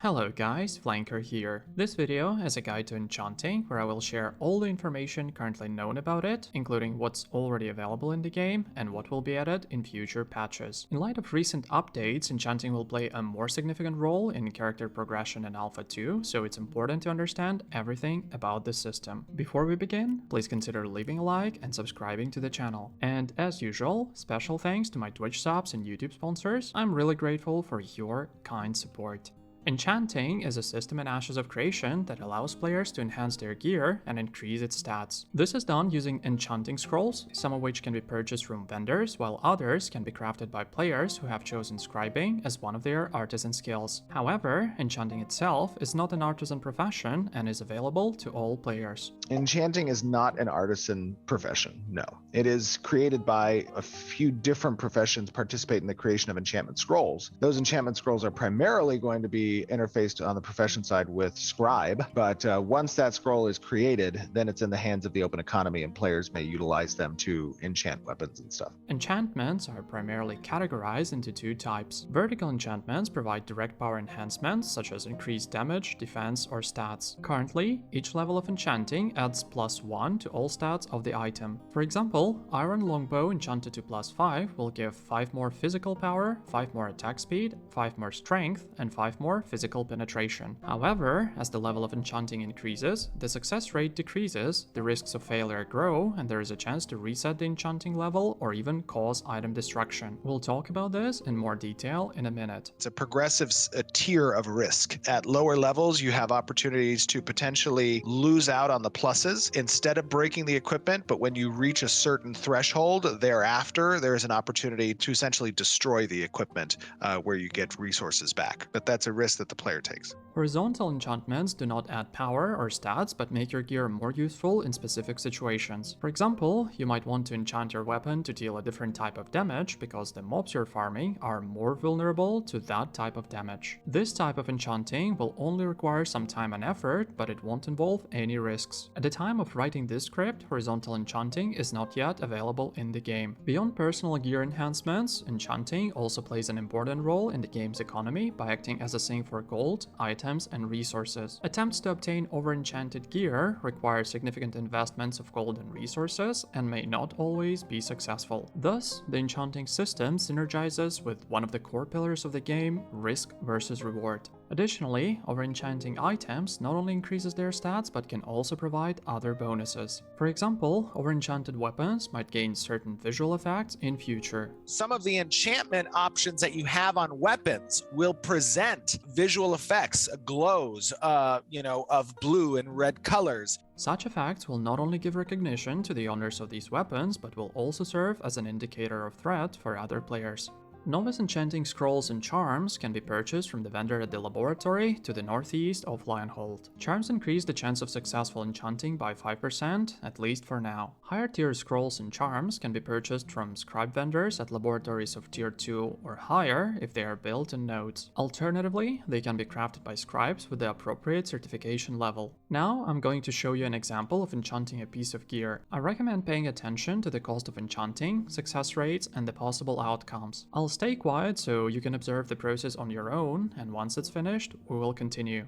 Hello guys, Flanker here. This video is a guide to Enchanting, where I will share all the information currently known about it, including what's already available in the game and what will be added in future patches. In light of recent updates, Enchanting will play a more significant role in character progression in Alpha 2, so it's important to understand everything about the system. Before we begin, please consider leaving a like and subscribing to the channel. And as usual, special thanks to my Twitch subs and YouTube sponsors. I'm really grateful for your kind support. Enchanting is a system in Ashes of Creation that allows players to enhance their gear and increase its stats. This is done using enchanting scrolls, some of which can be purchased from vendors, while others can be crafted by players who have chosen Scribing as one of their artisan skills. However, enchanting itself is not an artisan profession and is available to all players. Enchanting is not an artisan profession, no. It is created by a few different professions participate in the creation of enchantment scrolls. Those enchantment scrolls are primarily going to be interfaced on the profession side with Scribe, but once that scroll is created, then it's in the hands of the open economy and players may utilize them to enchant weapons and stuff. Enchantments are primarily categorized into two types. Vertical enchantments provide direct power enhancements such as increased damage, defense, or stats. Currently, each level of enchanting adds +1 to all stats of the item. For example, Iron Longbow enchanted to +5 will give 5 more physical power, 5 more attack speed, 5 more strength, and 5 more physical penetration. However, as the level of enchanting increases, the success rate decreases, the risks of failure grow, and there is a chance to reset the enchanting level or even cause item destruction. We'll talk about this in more detail in a minute. It's a progressive tier of risk. At lower levels, you have opportunities to potentially lose out on the pluses instead of breaking the equipment, but when you reach a certain threshold thereafter, there is an opportunity to essentially destroy the equipment where you get resources back. But that's a risk that the player takes. Horizontal enchantments do not add power or stats, but make your gear more useful in specific situations. For example, you might want to enchant your weapon to deal a different type of damage because the mobs you're farming are more vulnerable to that type of damage. This type of enchanting will only require some time and effort, but it won't involve any risks. At the time of writing this script, horizontal enchanting is not yet available in the game. Beyond personal gear enhancements, enchanting also plays an important role in the game's economy by acting as a sink for gold, items, and resources. Attempts to obtain over-enchanted gear require significant investments of gold and resources and may not always be successful. Thus, the enchanting system synergizes with one of the core pillars of the game, risk versus reward. Additionally, over-enchanting items not only increases their stats but can also provide other bonuses. For example, over-enchanted weapons might gain certain visual effects in future. Some of the enchantment options that you have on weapons will present visual effects, glows, of blue and red colors. Such effects will not only give recognition to the owners of these weapons, but will also serve as an indicator of threat for other players. Novice enchanting scrolls and charms can be purchased from the vendor at the laboratory to the northeast of Lionhold. Charms increase the chance of successful enchanting by 5%, at least for now. Higher tier scrolls and charms can be purchased from scribe vendors at laboratories of tier 2 or higher if they are built in nodes. Alternatively, they can be crafted by scribes with the appropriate certification level. Now I'm going to show you an example of enchanting a piece of gear. I recommend paying attention to the cost of enchanting, success rates, and the possible outcomes. I'll stay quiet so you can observe the process on your own, and once it's finished, we will continue.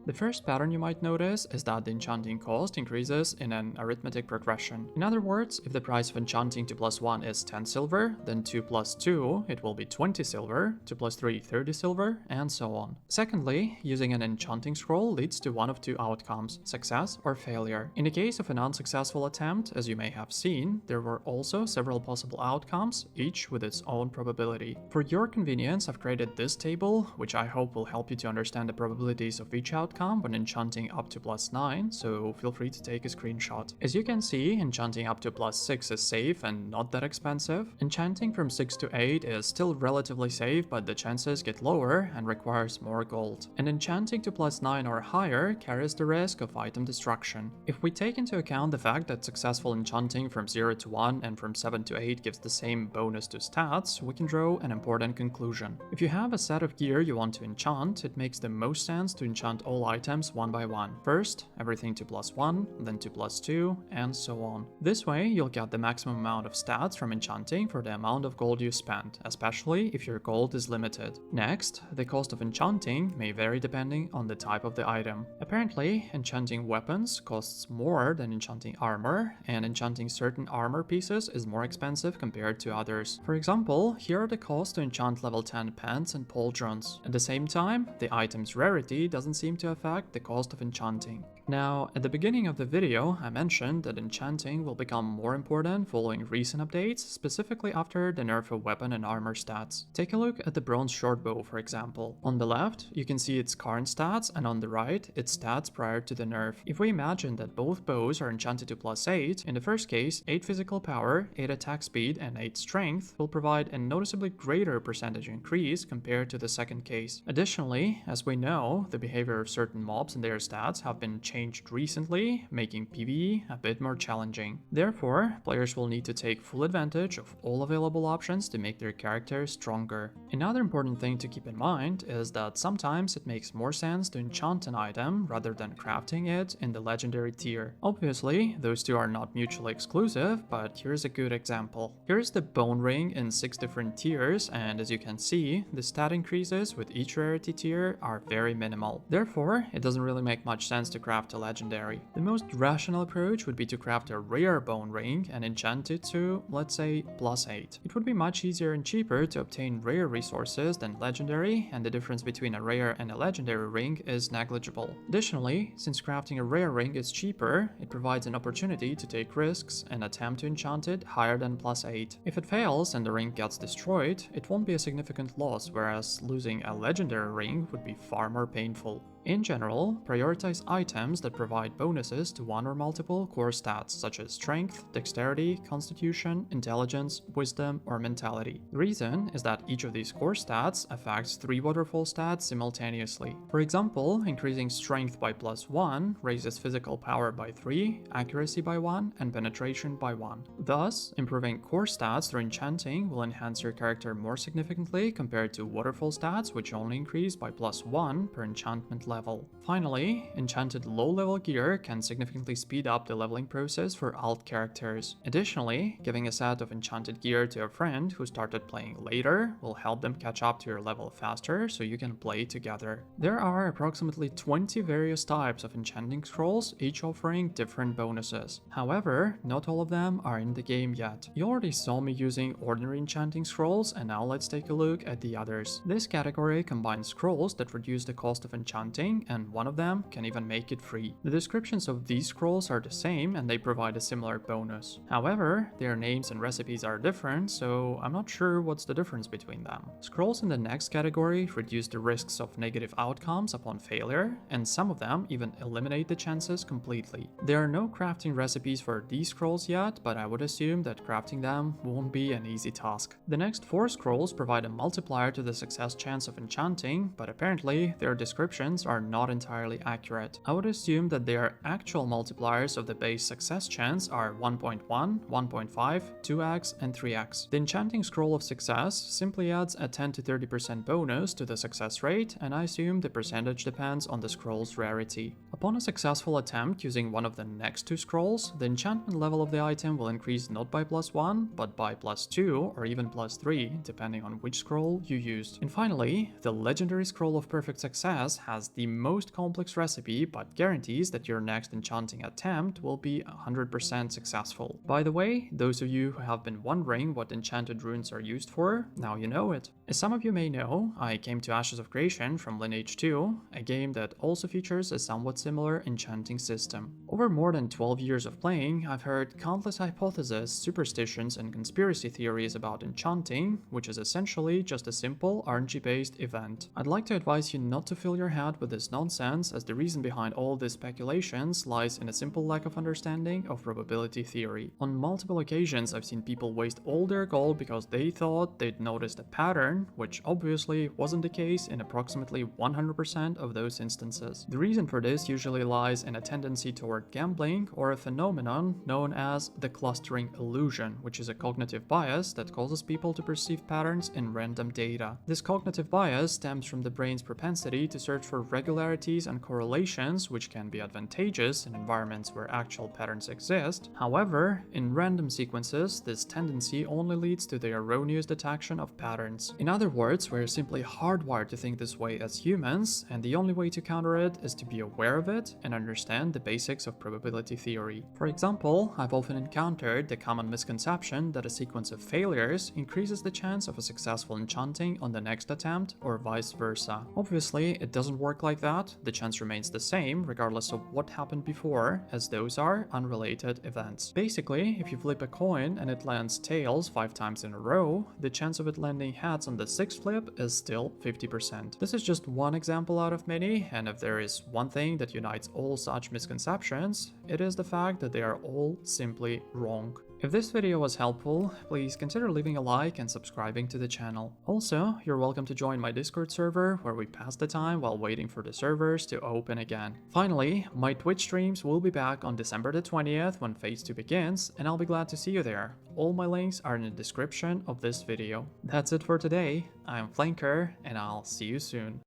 The first pattern you might notice is that the enchanting cost increases in an arithmetic progression. In other words, if the price of enchanting to +1 is 10 silver, then 2 plus 2 it will be 20 silver, 2 plus 3 30 silver, and so on. Secondly, using an enchanting scroll leads to one of two outcomes, success or failure. In the case of an unsuccessful attempt, as you may have seen, there were also several possible outcomes, each with its own probability. For your convenience, I've created this table, which I hope will help you to understand the probabilities of each outcome when enchanting up to +9, so feel free to take a screenshot. As you can see, enchanting up to +6 is safe and not that expensive. Enchanting from 6 to 8 is still relatively safe, but the chances get lower and requires more gold. And enchanting to +9 or higher carries the risk of item destruction. If we take into account the fact that successful enchanting from 0 to 1 and from 7 to 8 gives the same bonus to stats, we can draw an important conclusion. If you have a set of gear you want to enchant, it makes the most sense to enchant all items one by one. First, everything to +1, then to +2, and so on. This way, you'll get the maximum amount of stats from enchanting for the amount of gold you spend, especially if your gold is limited. Next, the cost of enchanting may vary depending on the type of the item. Apparently, enchanting weapons costs more than enchanting armor, and enchanting certain armor pieces is more expensive compared to others. For example, here are the costs to enchant level 10 pants and pauldrons. At the same time, the item's rarity doesn't seem to affect the cost of enchanting. Now, at the beginning of the video, I mentioned that enchanting will become more important following recent updates, specifically after the nerf of weapon and armor stats. Take a look at the bronze shortbow, for example. On the left, you can see its current stats, and on the right, its stats prior to the nerf. If we imagine that both bows are enchanted to +8, in the first case, 8 physical power, 8 attack speed, and 8 strength will provide a noticeably greater percentage increase compared to the second case. Additionally, as we know, the behavior of certain mobs and their stats have been changed recently, making PvE a bit more challenging. Therefore, players will need to take full advantage of all available options to make their characters stronger. Another important thing to keep in mind is that sometimes it makes more sense to enchant an item rather than crafting it in the legendary tier. Obviously, those two are not mutually exclusive, but here's a good example. Here's the bone ring in 6 different tiers, and as you can see, the stat increases with each rarity tier are very minimal. Therefore, it doesn't really make much sense to craft a legendary. The most rational approach would be to craft a rare bone ring and enchant it to, let's say, +8. It would be much easier and cheaper to obtain rare resources than legendary, and the difference between a rare and a legendary ring is negligible. Additionally, since crafting a rare ring is cheaper, it provides an opportunity to take risks and attempt to enchant it higher than +8. If it fails and the ring gets destroyed, it won't be a significant loss, whereas losing a legendary ring would be far more painful. In general, prioritize items that provide bonuses to one or multiple core stats such as strength, dexterity, constitution, intelligence, wisdom, or mentality. The reason is that each of these core stats affects 3 waterfall stats simultaneously. For example, increasing strength by +1 raises physical power by 3, accuracy by 1, and penetration by 1. Thus, improving core stats through enchanting will enhance your character more significantly compared to waterfall stats, which only increase by +1 per enchantment level. Finally, enchanted low-level gear can significantly speed up the leveling process for alt characters. Additionally, giving a set of enchanted gear to a friend who started playing later will help them catch up to your level faster so you can play together. There are approximately 20 various types of enchanting scrolls, each offering different bonuses. However, not all of them are in the game yet. You already saw me using ordinary enchanting scrolls, and now let's take a look at the others. This category combines scrolls that reduce the cost of enchanting, and one of them can even make it free. The descriptions of these scrolls are the same and they provide a similar bonus. However, their names and recipes are different, so I'm not sure what's the difference between them. Scrolls in the next category reduce the risks of negative outcomes upon failure, and some of them even eliminate the chances completely. There are no crafting recipes for these scrolls yet, but I would assume that crafting them won't be an easy task. The next 4 scrolls provide a multiplier to the success chance of enchanting, but apparently their descriptions are not entirely accurate. I would assume that their actual multipliers of the base success chance are 1.1, 1.5, 2x, and 3x. The Enchanting Scroll of Success simply adds a 10 to 30% bonus to the success rate, and I assume the percentage depends on the scroll's rarity. Upon a successful attempt using one of the next 2 scrolls, the enchantment level of the item will increase not by +1, but by +2 or even +3, depending on which scroll you used. And finally, the Legendary Scroll of Perfect Success has the most complex recipe but guarantees that your next enchanting attempt will be 100% successful. By the way, those of you who have been wondering what enchanted runes are used for, now you know it. As some of you may know, I came to Ashes of Creation from Lineage 2, a game that also features a somewhat similar enchanting system. Over more than 12 years of playing, I've heard countless hypotheses, superstitions, and conspiracy theories about enchanting, which is essentially just a simple RNG-based event. I'd like to advise you not to fill your head with this nonsense, as the reason behind all these speculations lies in a simple lack of understanding of probability theory. On multiple occasions, I've seen people waste all their gold because they thought they'd noticed a pattern, which obviously wasn't the case in approximately 100% of those instances. The reason for this usually lies in a tendency toward gambling or a phenomenon known as the clustering illusion, which is a cognitive bias that causes people to perceive patterns in random data. This cognitive bias stems from the brain's propensity to search for regularities and correlations, which can be advantageous in environments where actual patterns exist. However, in random sequences, this tendency only leads to the erroneous detection of patterns. In other words, we're simply hardwired to think this way as humans, and the only way to counter it is to be aware of it and understand the basics of probability theory. For example, I've often encountered the common misconception that a sequence of failures increases the chance of a successful enchanting on the next attempt, or vice versa. Obviously, it doesn't work like that. The chance remains the same regardless of what happened before, as those are unrelated events. Basically, if you flip a coin and it lands tails 5 times in a row, the chance of it landing heads on the 6th flip is still 50%. This is just one example out of many, and if there is one thing that unites all such misconceptions, it is the fact that they are all simply wrong. If this video was helpful, please consider leaving a like and subscribing to the channel. Also, you're welcome to join my Discord server, where we pass the time while waiting for the servers to open again. Finally, my Twitch streams will be back on December the 20th when Phase 2 begins, and I'll be glad to see you there. All my links are in the description of this video. That's it for today. I'm Flanker, and I'll see you soon.